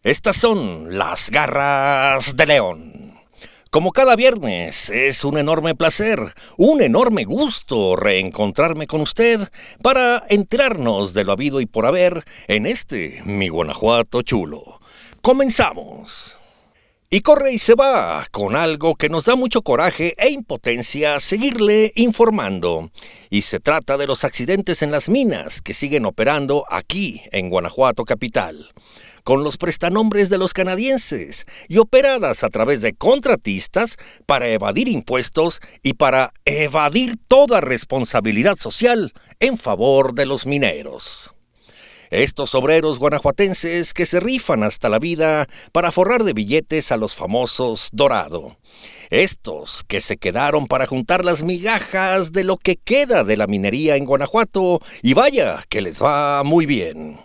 Estas son las garras de león. Como cada viernes, es un enorme placer, un enorme gusto reencontrarme con usted para enterarnos de lo habido y por haber en mi Guanajuato chulo. Comenzamos. Y corre y se va con algo que nos da mucho coraje e impotencia seguirle informando. Y se trata de los accidentes en las minas que siguen operando aquí en Guanajuato capital, con los prestanombres de los canadienses y operadas a través de contratistas para evadir impuestos y para evadir toda responsabilidad social en favor de los mineros. Estos obreros guanajuatenses que se rifan hasta la vida para forrar de billetes a los famosos Dorado. Estos que se quedaron para juntar las migajas de lo que queda de la minería en Guanajuato y vaya que les va muy bien.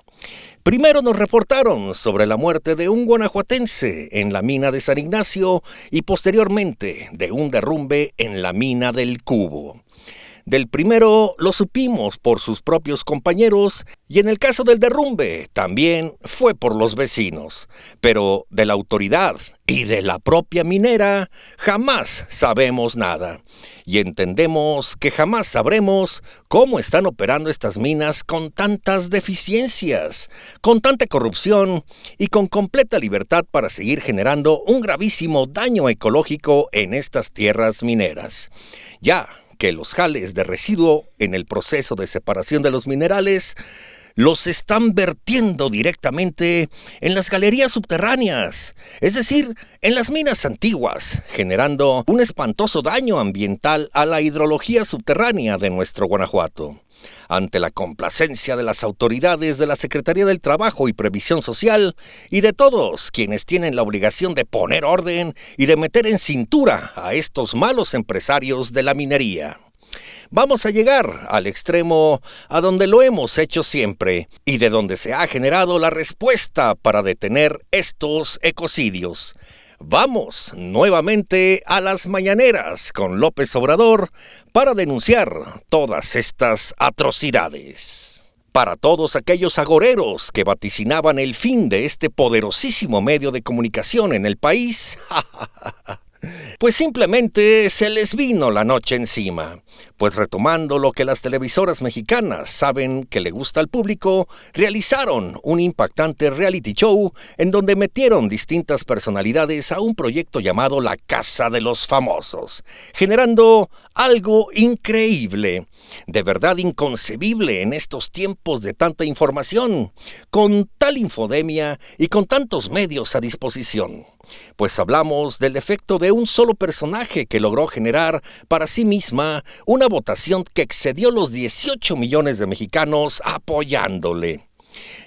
Primero nos reportaron sobre la muerte de un guanajuatense en la mina de San Ignacio y posteriormente de un derrumbe en la mina del Cubo. Del primero lo supimos por sus propios compañeros y en el caso del derrumbe también fue por los vecinos. Pero de la autoridad y de la propia minera jamás sabemos nada. Y entendemos que jamás sabremos cómo están operando estas minas con tantas deficiencias, con tanta corrupción y con completa libertad para seguir generando un gravísimo daño ecológico en estas tierras mineras. Ya que los jales de residuo en el proceso de separación de los minerales los están vertiendo directamente en las galerías subterráneas, es decir, en las minas antiguas, generando un espantoso daño ambiental a la hidrología subterránea de nuestro Guanajuato. Ante la complacencia de las autoridades de la Secretaría del Trabajo y Previsión Social y de todos quienes tienen la obligación de poner orden y de meter en cintura a estos malos empresarios de la minería. Vamos a llegar al extremo a donde lo hemos hecho siempre y de donde se ha generado la respuesta para detener estos ecocidios. Vamos nuevamente a las mañaneras con López Obrador para denunciar todas estas atrocidades. Para todos aquellos agoreros que vaticinaban el fin de este poderosísimo medio de comunicación en el país, pues simplemente se les vino la noche encima. Pues retomando lo que las televisoras mexicanas saben que le gusta al público, realizaron un impactante reality show en donde metieron distintas personalidades a un proyecto llamado La Casa de los Famosos, generando algo increíble, de verdad inconcebible en estos tiempos de tanta información, con tal infodemia y con tantos medios a disposición. Pues hablamos del efecto de un solo personaje que logró generar para sí misma una votación que excedió los 18 millones de mexicanos apoyándole.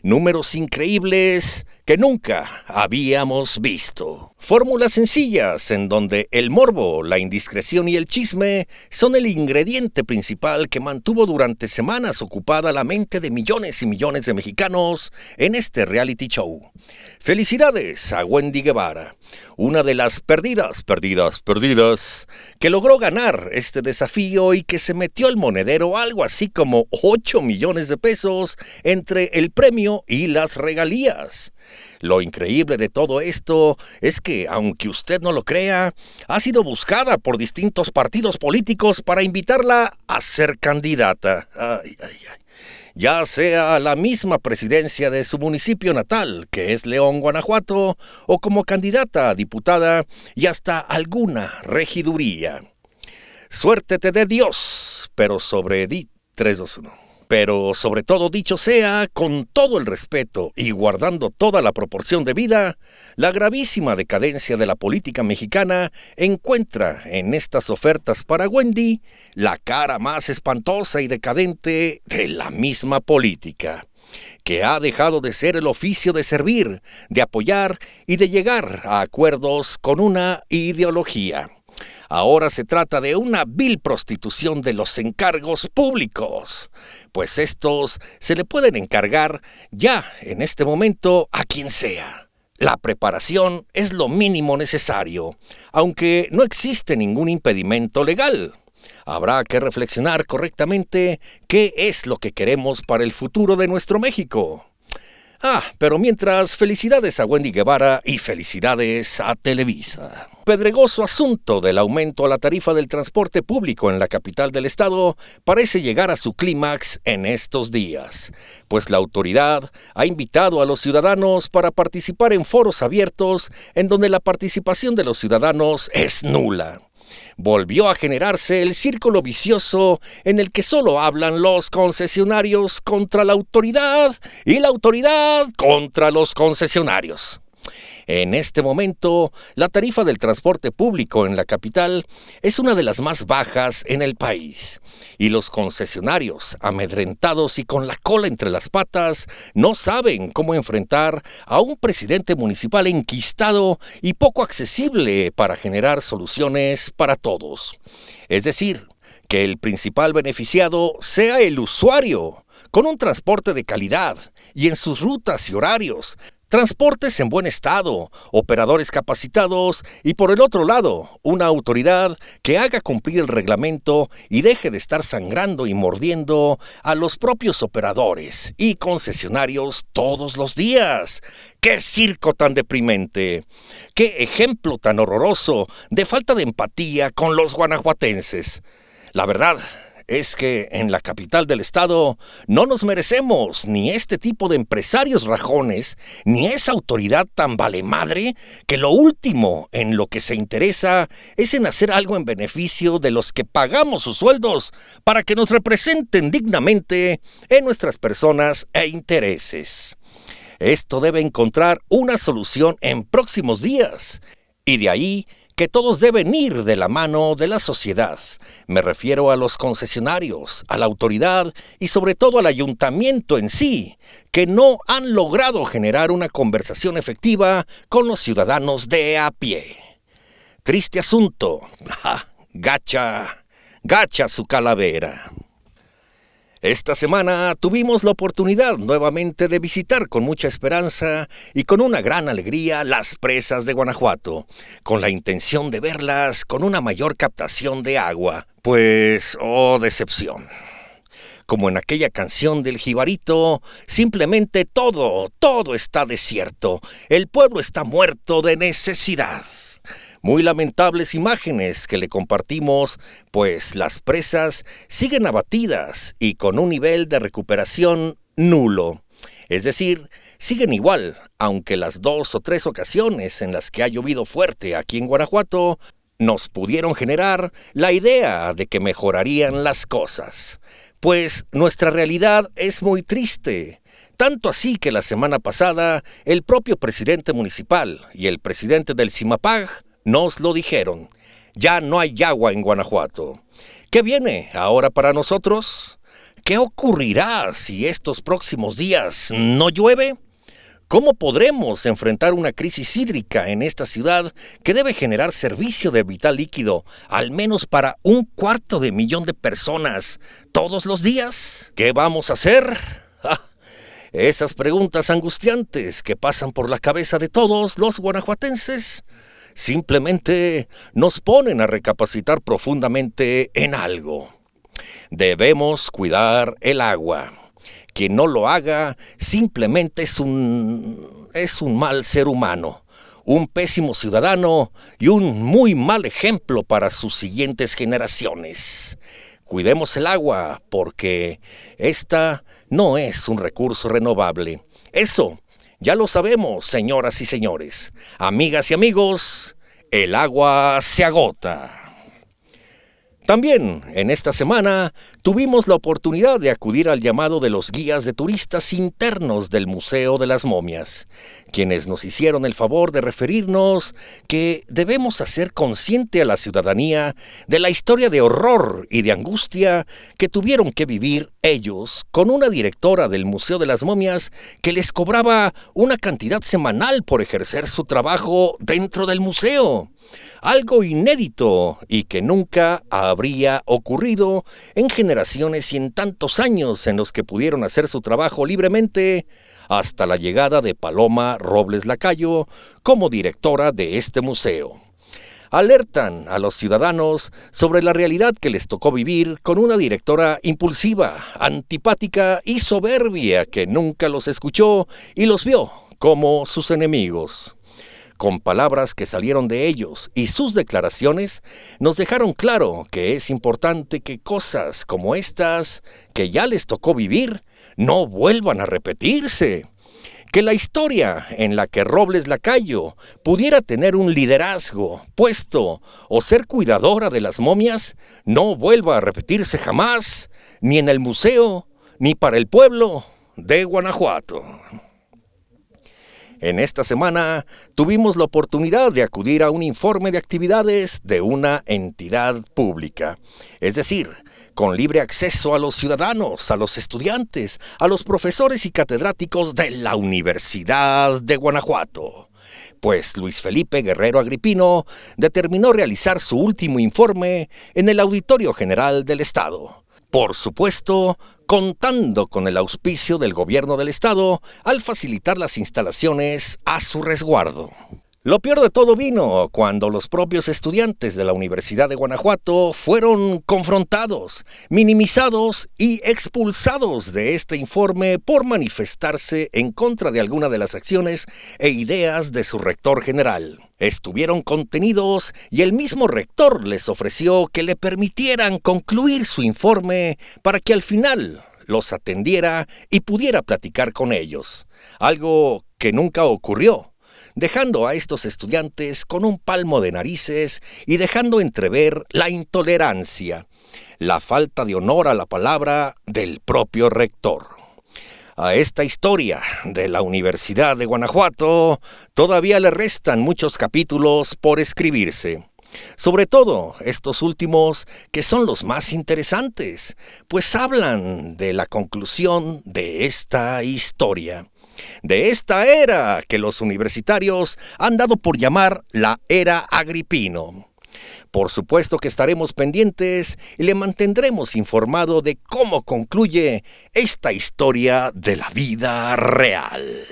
Números increíbles que nunca habíamos visto. Fórmulas sencillas en donde el morbo, la indiscreción y el chisme son el ingrediente principal que mantuvo durante semanas ocupada la mente de millones y millones de mexicanos en este reality show. Felicidades a Wendy Guevara, una de las perdidas, que logró ganar este desafío y que se metió al monedero algo así como 8 millones de pesos entre el premio y las regalías. Lo increíble de todo esto es que, aunque usted no lo crea, ha sido buscada por distintos partidos políticos para invitarla a ser candidata. Ya sea a la misma presidencia de su municipio natal, que es León, Guanajuato, o como candidata a diputada y hasta alguna regiduría. Suerte te dé Dios, pero sobre 3, 2, 1. Pero sobre todo dicho sea, con todo el respeto y guardando toda la proporción de vida, la gravísima decadencia de la política mexicana encuentra en estas ofertas para Wendy la cara más espantosa y decadente de la misma política, que ha dejado de ser el oficio de servir, de apoyar y de llegar a acuerdos con una ideología. Ahora se trata de una vil prostitución de los encargos públicos, pues estos se le pueden encargar ya en este momento a quien sea. La preparación es lo mínimo necesario, aunque no existe ningún impedimento legal. Habrá que reflexionar correctamente qué es lo que queremos para el futuro de nuestro México. Pero mientras, felicidades a Wendy Guevara y felicidades a Televisa. Pedregoso asunto del aumento a la tarifa del transporte público en la capital del estado parece llegar a su clímax en estos días, pues la autoridad ha invitado a los ciudadanos para participar en foros abiertos en donde la participación de los ciudadanos es nula. Volvió a generarse el círculo vicioso en el que solo hablan los concesionarios contra la autoridad y la autoridad contra los concesionarios. En este momento, la tarifa del transporte público en la capital es una de las más bajas en el país, y los concesionarios, amedrentados y con la cola entre las patas, no saben cómo enfrentar a un presidente municipal enquistado y poco accesible para generar soluciones para todos. Es decir, que el principal beneficiado sea el usuario, con un transporte de calidad y en sus rutas y horarios, transportes en buen estado, operadores capacitados y, por el otro lado, una autoridad que haga cumplir el reglamento y deje de estar sangrando y mordiendo a los propios operadores y concesionarios todos los días. ¡Qué circo tan deprimente! ¡Qué ejemplo tan horroroso de falta de empatía con los guanajuatenses! La verdad es que en la capital del estado no nos merecemos ni este tipo de empresarios rajones, ni esa autoridad tan valemadre que lo último en lo que se interesa es en hacer algo en beneficio de los que pagamos sus sueldos para que nos representen dignamente en nuestras personas e intereses. Esto debe encontrar una solución en próximos días, y de ahí que todos deben ir de la mano de la sociedad. Me refiero a los concesionarios, a la autoridad y sobre todo al ayuntamiento en sí, que no han logrado generar una conversación efectiva con los ciudadanos de a pie. Triste asunto. Gacha su calavera. Esta semana tuvimos la oportunidad nuevamente de visitar con mucha esperanza y con una gran alegría las presas de Guanajuato, con la intención de verlas con una mayor captación de agua. Pues, decepción. Como en aquella canción del Jibarito, simplemente todo está desierto. El pueblo está muerto de necesidad. Muy lamentables imágenes que le compartimos, pues las presas siguen abatidas y con un nivel de recuperación nulo. Es decir, siguen igual, aunque las 2 o 3 ocasiones en las que ha llovido fuerte aquí en Guanajuato nos pudieron generar la idea de que mejorarían las cosas. Pues nuestra realidad es muy triste. Tanto así que la semana pasada el propio presidente municipal y el presidente del CIMAPAG nos lo dijeron. Ya no hay agua en Guanajuato. ¿Qué viene ahora para nosotros? ¿Qué ocurrirá si estos próximos días no llueve? ¿Cómo podremos enfrentar una crisis hídrica en esta ciudad que debe generar servicio de vital líquido al menos para 250,000 de personas todos los días? ¿Qué vamos a hacer? Esas preguntas angustiantes que pasan por la cabeza de todos los guanajuatenses simplemente nos ponen a recapacitar profundamente en algo. Debemos cuidar el agua. Quien no lo haga simplemente es un mal ser humano, un pésimo ciudadano y un muy mal ejemplo para sus siguientes generaciones. Cuidemos el agua porque esta no es un recurso renovable. Eso ya lo sabemos, señoras y señores. Amigas y amigos, el agua se agota. También, en esta semana, tuvimos la oportunidad de acudir al llamado de los guías de turistas internos del Museo de las Momias, quienes nos hicieron el favor de referirnos que debemos hacer consciente a la ciudadanía de la historia de horror y de angustia que tuvieron que vivir ellos con una directora del Museo de las Momias que les cobraba una cantidad semanal por ejercer su trabajo dentro del museo. Algo inédito y que nunca habría ocurrido en generaciones y en tantos años en los que pudieron hacer su trabajo libremente hasta la llegada de Paloma Robles Lacayo como directora de este museo. Alertan a los ciudadanos sobre la realidad que les tocó vivir con una directora impulsiva, antipática y soberbia que nunca los escuchó y los vio como sus enemigos. Con palabras que salieron de ellos y sus declaraciones, nos dejaron claro que es importante que cosas como estas, que ya les tocó vivir, no vuelvan a repetirse. Que la historia en la que Robles Lacayo pudiera tener un liderazgo, puesto o ser cuidadora de las momias, no vuelva a repetirse jamás, ni en el museo, ni para el pueblo de Guanajuato. En esta semana tuvimos la oportunidad de acudir a un informe de actividades de una entidad pública, es decir, con libre acceso a los ciudadanos, a los estudiantes, a los profesores y catedráticos de la Universidad de Guanajuato. Pues Luis Felipe Guerrero Agripino determinó realizar su último informe en el Auditorio General del Estado. Por supuesto, contando con el auspicio del gobierno del estado al facilitar las instalaciones a su resguardo. Lo peor de todo vino cuando los propios estudiantes de la Universidad de Guanajuato fueron confrontados, minimizados y expulsados de este informe por manifestarse en contra de alguna de las acciones e ideas de su rector general. Estuvieron contenidos y el mismo rector les ofreció que le permitieran concluir su informe para que al final los atendiera y pudiera platicar con ellos, algo que nunca ocurrió, dejando a estos estudiantes con un palmo de narices y dejando entrever la intolerancia, la falta de honor a la palabra del propio rector. A esta historia de la Universidad de Guanajuato todavía le restan muchos capítulos por escribirse. Sobre todo estos últimos, que son los más interesantes, pues hablan de la conclusión de esta historia. De esta era que los universitarios han dado por llamar la era Agripino. Por supuesto que estaremos pendientes y le mantendremos informado de cómo concluye esta historia de la vida real.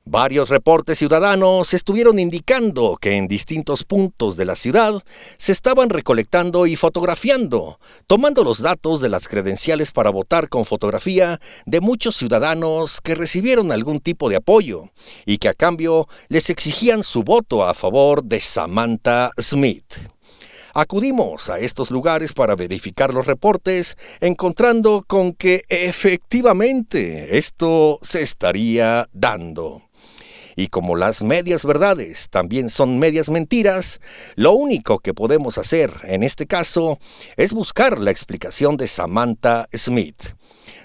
Varios reportes ciudadanos estuvieron indicando que en distintos puntos de la ciudad se estaban recolectando y fotografiando, tomando los datos de las credenciales para votar con fotografía de muchos ciudadanos que recibieron algún tipo de apoyo y que a cambio les exigían su voto a favor de Samantha Smith. Acudimos a estos lugares para verificar los reportes, encontrando con que efectivamente esto se estaría dando. Y como las medias verdades también son medias mentiras, lo único que podemos hacer en este caso es buscar la explicación de Samantha Smith,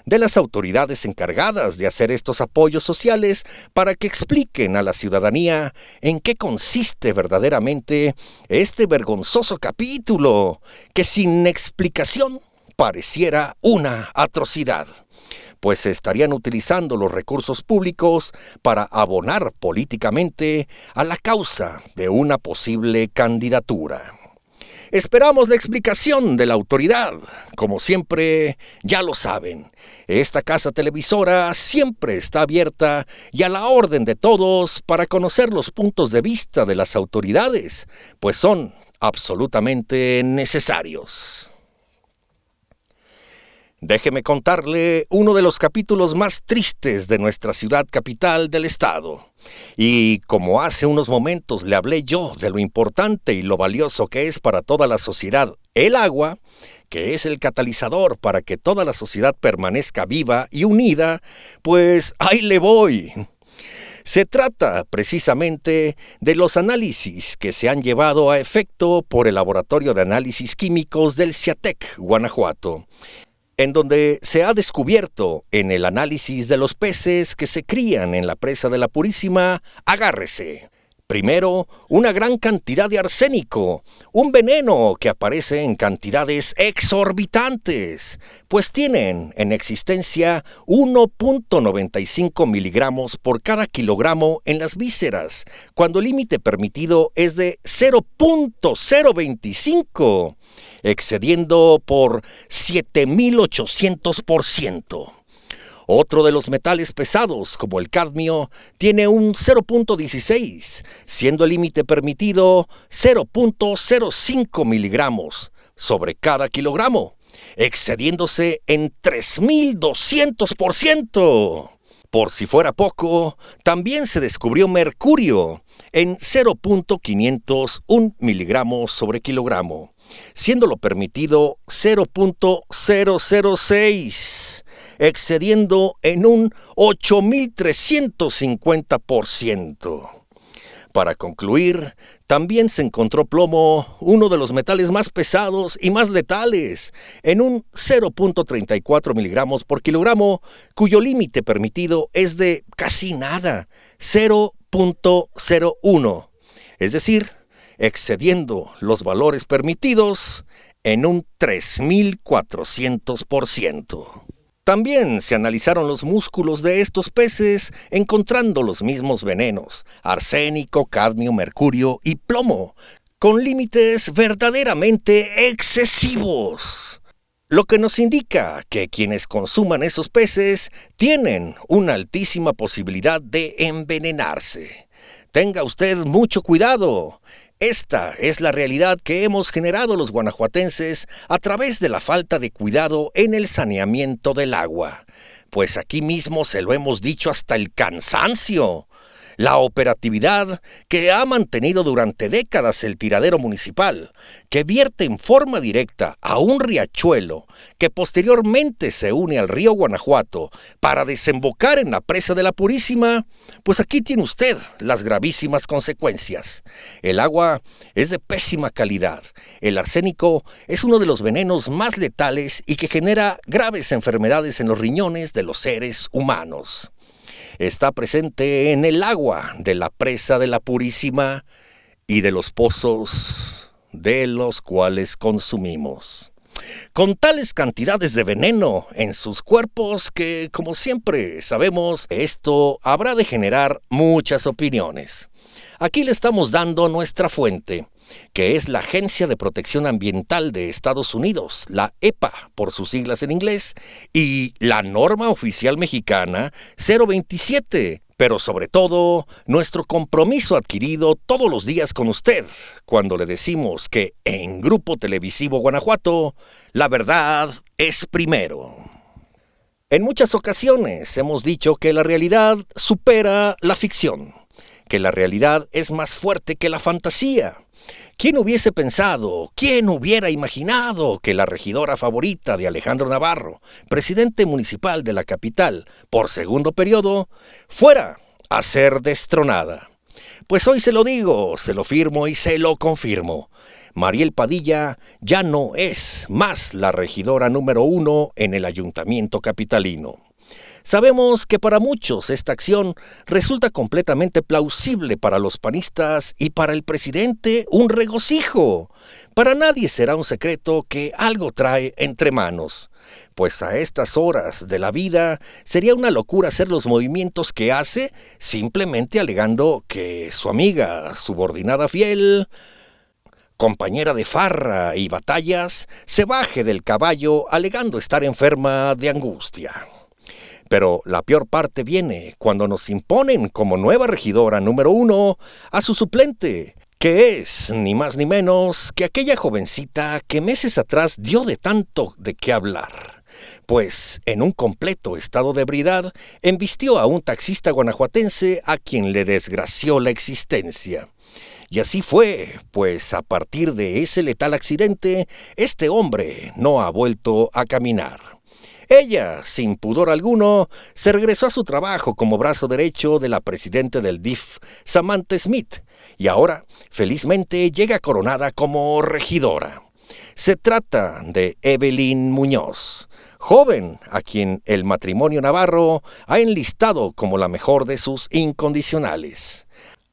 de las autoridades encargadas de hacer estos apoyos sociales para que expliquen a la ciudadanía en qué consiste verdaderamente este vergonzoso capítulo, que sin explicación pareciera una atrocidad, pues se estarían utilizando los recursos públicos para abonar políticamente a la causa de una posible candidatura. Esperamos la explicación de la autoridad. Como siempre, ya lo saben, esta casa televisora siempre está abierta y a la orden de todos para conocer los puntos de vista de las autoridades, pues son absolutamente necesarios. Déjeme contarle uno de los capítulos más tristes de nuestra ciudad capital del estado. Y como hace unos momentos le hablé yo de lo importante y lo valioso que es para toda la sociedad el agua, que es el catalizador para que toda la sociedad permanezca viva y unida, pues ahí le voy. Se trata precisamente de los análisis que se han llevado a efecto por el Laboratorio de Análisis Químicos del CIATEC, Guanajuato, en donde se ha descubierto en el análisis de los peces que se crían en la presa de la Purísima, agárrese. Primero, una gran cantidad de arsénico, un veneno que aparece en cantidades exorbitantes, pues tienen en existencia 1.95 miligramos por cada kilogramo en las vísceras, cuando el límite permitido es de 0.025, excediendo por 7.800%. Otro de los metales pesados, como el cadmio, tiene un 0.16, siendo el límite permitido 0.05 miligramos sobre cada kilogramo, excediéndose en 3.200%. Por si fuera poco, también se descubrió mercurio en 0.501 miligramos sobre kilogramo, siendo lo permitido 0.006, excediendo en un 8.350%. Para concluir, también se encontró plomo, uno de los metales más pesados y más letales, en un 0.34 miligramos por kilogramo, cuyo límite permitido es de casi nada, 0.01, es decir, excediendo los valores permitidos en un 3.400%. También se analizaron los músculos de estos peces, encontrando los mismos venenos, arsénico, cadmio, mercurio y plomo, con límites verdaderamente excesivos. Lo que nos indica que quienes consuman esos peces tienen una altísima posibilidad de envenenarse. Tenga usted mucho cuidado. Esta es la realidad que hemos generado los guanajuatenses a través de la falta de cuidado en el saneamiento del agua. Pues aquí mismo se lo hemos dicho hasta el cansancio. La operatividad que ha mantenido durante décadas el tiradero municipal, que vierte en forma directa a un riachuelo que posteriormente se une al río Guanajuato para desembocar en la presa de la Purísima, pues aquí tiene usted las gravísimas consecuencias. El agua es de pésima calidad. El arsénico es uno de los venenos más letales y que genera graves enfermedades en los riñones de los seres humanos. Está presente en el agua de la presa de la Purísima y de los pozos de los cuales consumimos. Con tales cantidades de veneno en sus cuerpos que, como siempre sabemos, esto habrá de generar muchas opiniones. Aquí le estamos dando nuestra fuente, que es la Agencia de Protección Ambiental de Estados Unidos, la EPA por sus siglas en inglés, y la norma oficial mexicana 027, pero sobre todo nuestro compromiso adquirido todos los días con usted, cuando le decimos que en Grupo Televisivo Guanajuato, la verdad es primero. En muchas ocasiones hemos dicho que la realidad supera la ficción, que la realidad es más fuerte que la fantasía. ¿Quién hubiese pensado, quién hubiera imaginado que la regidora favorita de Alejandro Navarro, presidente municipal de la capital por segundo periodo, fuera a ser destronada? Pues hoy se lo digo, se lo firmo y se lo confirmo. Mariel Padilla ya no es más la regidora número 1 en el ayuntamiento capitalino. Sabemos que para muchos esta acción resulta completamente plausible para los panistas y para el presidente un regocijo. Para nadie será un secreto que algo trae entre manos, pues a estas horas de la vida sería una locura hacer los movimientos que hace simplemente alegando que su amiga, subordinada fiel, compañera de farra y batallas, se baje del caballo alegando estar enferma de angustia. Pero la peor parte viene cuando nos imponen como nueva regidora número 1 a su suplente, que es ni más ni menos que aquella jovencita que meses atrás dio de tanto de qué hablar. Pues en un completo estado de ebriedad embistió a un taxista guanajuatense a quien le desgració la existencia. Y así fue, pues a partir de ese letal accidente, este hombre no ha vuelto a caminar. Ella, sin pudor alguno, se regresó a su trabajo como brazo derecho de la presidenta del DIF, Samantha Smith, y ahora, felizmente, llega coronada como regidora. Se trata de Evelyn Muñoz, joven a quien el matrimonio Navarro ha enlistado como la mejor de sus incondicionales.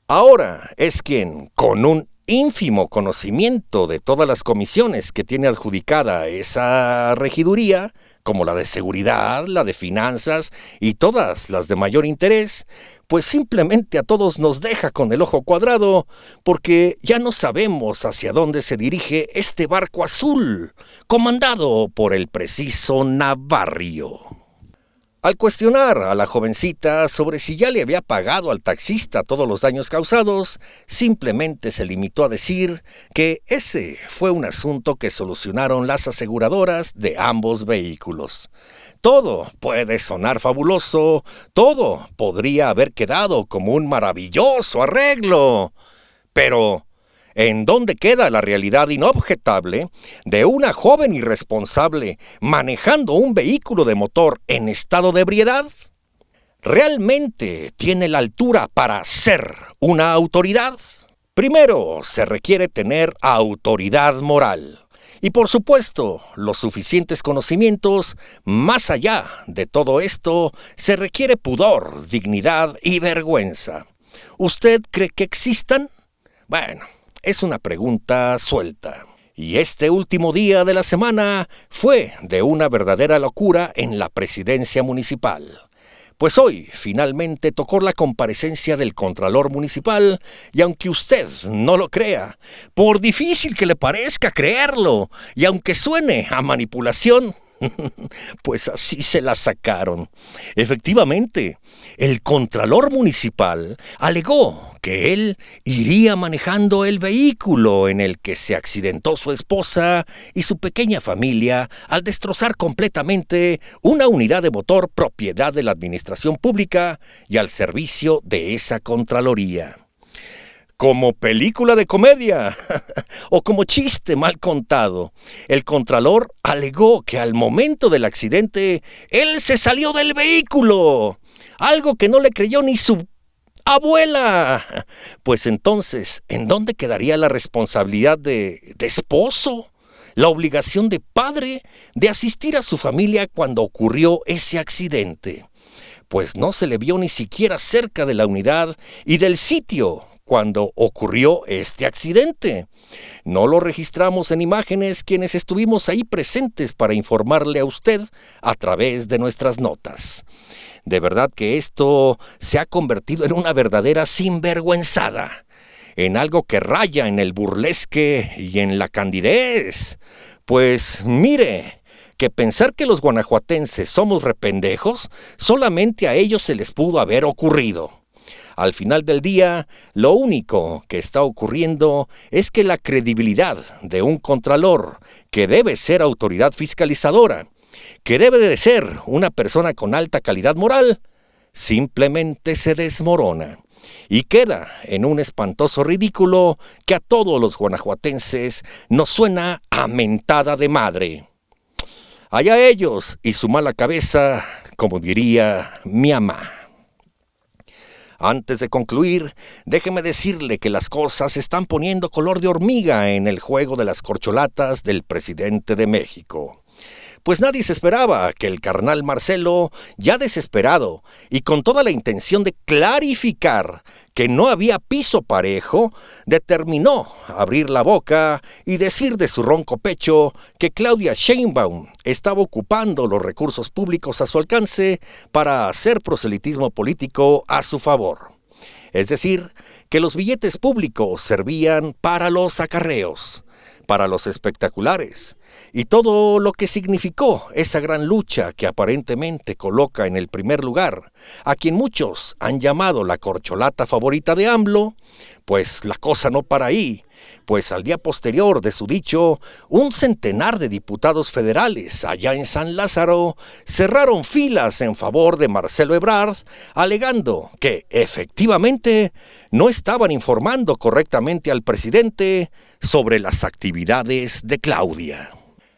Ahora es quien, con un ínfimo conocimiento de todas las comisiones que tiene adjudicada esa regiduría, como la de seguridad, la de finanzas y todas las de mayor interés, pues simplemente a todos nos deja con el ojo cuadrado, porque ya no sabemos hacia dónde se dirige este barco azul, comandado por el preciso Navarrio. Al cuestionar a la jovencita sobre si ya le había pagado al taxista todos los daños causados, simplemente se limitó a decir que ese fue un asunto que solucionaron las aseguradoras de ambos vehículos. Todo puede sonar fabuloso, todo podría haber quedado como un maravilloso arreglo, pero ¿en dónde queda la realidad inobjetable de una joven irresponsable manejando un vehículo de motor en estado de ebriedad? ¿Realmente tiene la altura para ser una autoridad? Primero, se requiere tener autoridad moral. Y por supuesto, los suficientes conocimientos. Más allá de todo esto, se requiere pudor, dignidad y vergüenza. ¿Usted cree que existan? Bueno, es una pregunta suelta. Y este último día de la semana fue de una verdadera locura en la presidencia municipal. Pues hoy finalmente tocó la comparecencia del Contralor Municipal y aunque usted no lo crea, por difícil que le parezca creerlo y aunque suene a manipulación, pues así se la sacaron. Efectivamente, el Contralor Municipal alegó que él iría manejando el vehículo en el que se accidentó su esposa y su pequeña familia al destrozar completamente una unidad de motor propiedad de la administración pública y al servicio de esa Contraloría. Como película de comedia o como chiste mal contado, el Contralor alegó que al momento del accidente él se salió del vehículo, algo que no le creyó ni su abuela. Pues entonces, ¿en dónde quedaría la responsabilidad de esposo? La obligación de padre de asistir a su familia cuando ocurrió ese accidente. Pues no se le vio ni siquiera cerca de la unidad y del sitio cuando ocurrió este accidente. No lo registramos en imágenes quienes estuvimos ahí presentes para informarle a usted a través de nuestras notas. De verdad que esto se ha convertido en una verdadera sinvergüenzada, en algo que raya en el burlesque y en la candidez. Pues mire, que pensar que los guanajuatenses somos rependejos, solamente a ellos se les pudo haber ocurrido. Al final del día, lo único que está ocurriendo es que la credibilidad de un contralor, que debe ser autoridad fiscalizadora, que debe de ser una persona con alta calidad moral, simplemente se desmorona y queda en un espantoso ridículo que a todos los guanajuatenses nos suena a mentada de madre. Allá ellos y su mala cabeza, como diría mi mamá. Antes de concluir, déjeme decirle que las cosas se están poniendo color de hormiga en el juego de las corcholatas del presidente de México. Pues nadie se esperaba que el carnal Marcelo, ya desesperado y con toda la intención de clarificar que no había piso parejo, determinó abrir la boca y decir de su ronco pecho que Claudia Sheinbaum estaba ocupando los recursos públicos a su alcance para hacer proselitismo político a su favor. Es decir, que los billetes públicos servían para los acarreos, para los espectaculares, y todo lo que significó esa gran lucha que aparentemente coloca en el primer lugar a quien muchos han llamado la corcholata favorita de AMLO, pues la cosa no para ahí, pues al día posterior de su dicho, un centenar de diputados federales allá en San Lázaro cerraron filas en favor de Marcelo Ebrard, alegando que efectivamente no estaban informando correctamente al presidente sobre las actividades de Claudia.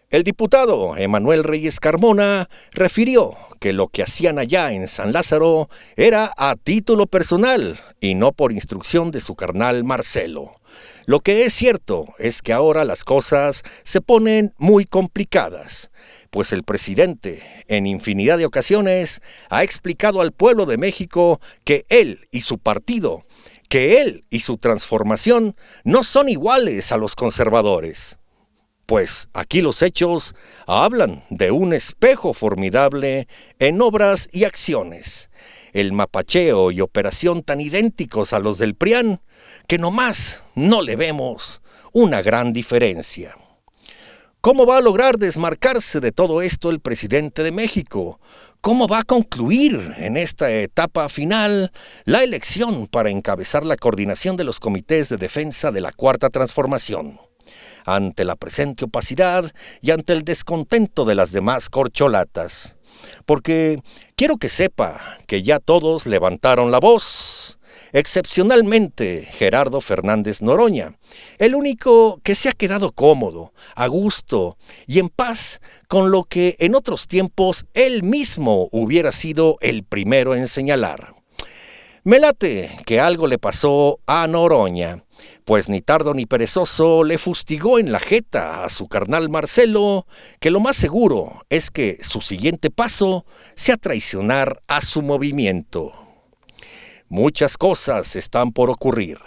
El diputado Emanuel Reyes Carmona refirió que lo que hacían allá en San Lázaro era a título personal y no por instrucción de su carnal Marcelo. Lo que es cierto es que ahora las cosas se ponen muy complicadas, pues el presidente, en infinidad de ocasiones, ha explicado al pueblo de México que él y su partido, que él y su transformación no son iguales a los conservadores. Pues aquí los hechos hablan de un espejo formidable en obras y acciones. El mapacheo y operación tan idénticos a los del PRIAN, que nomás no le vemos una gran diferencia. ¿Cómo va a lograr desmarcarse de todo esto el presidente de México? cómo va a concluir en esta etapa final la elección para encabezar la coordinación de los comités de defensa de la Cuarta Transformación. Ante la presente opacidad y ante el descontento de las demás corcholatas. Porque quiero que sepa que ya todos levantaron la voz. Excepcionalmente Gerardo Fernández Noroña, el único que se ha quedado cómodo, a gusto y en paz con lo que en otros tiempos él mismo hubiera sido el primero en señalar. Me late que algo le pasó a Noroña, pues ni tardo ni perezoso le fustigó en la jeta a su carnal Marcelo, que lo más seguro es que su siguiente paso sea traicionar a su movimiento. Muchas cosas están por ocurrir.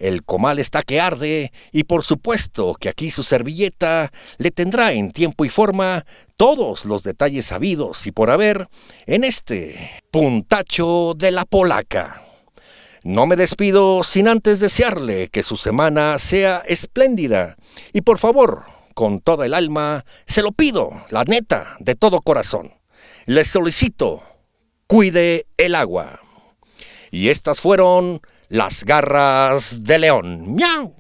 El comal está que arde y por supuesto que aquí su servilleta le tendrá en tiempo y forma todos los detalles habidos y por haber en este puntacho de la polaca. No me despido sin antes desearle que su semana sea espléndida y por favor, con toda el alma, se lo pido, la neta, de todo corazón. Les solicito, cuide el agua. Y estas fueron las garras de león. ¡Miau!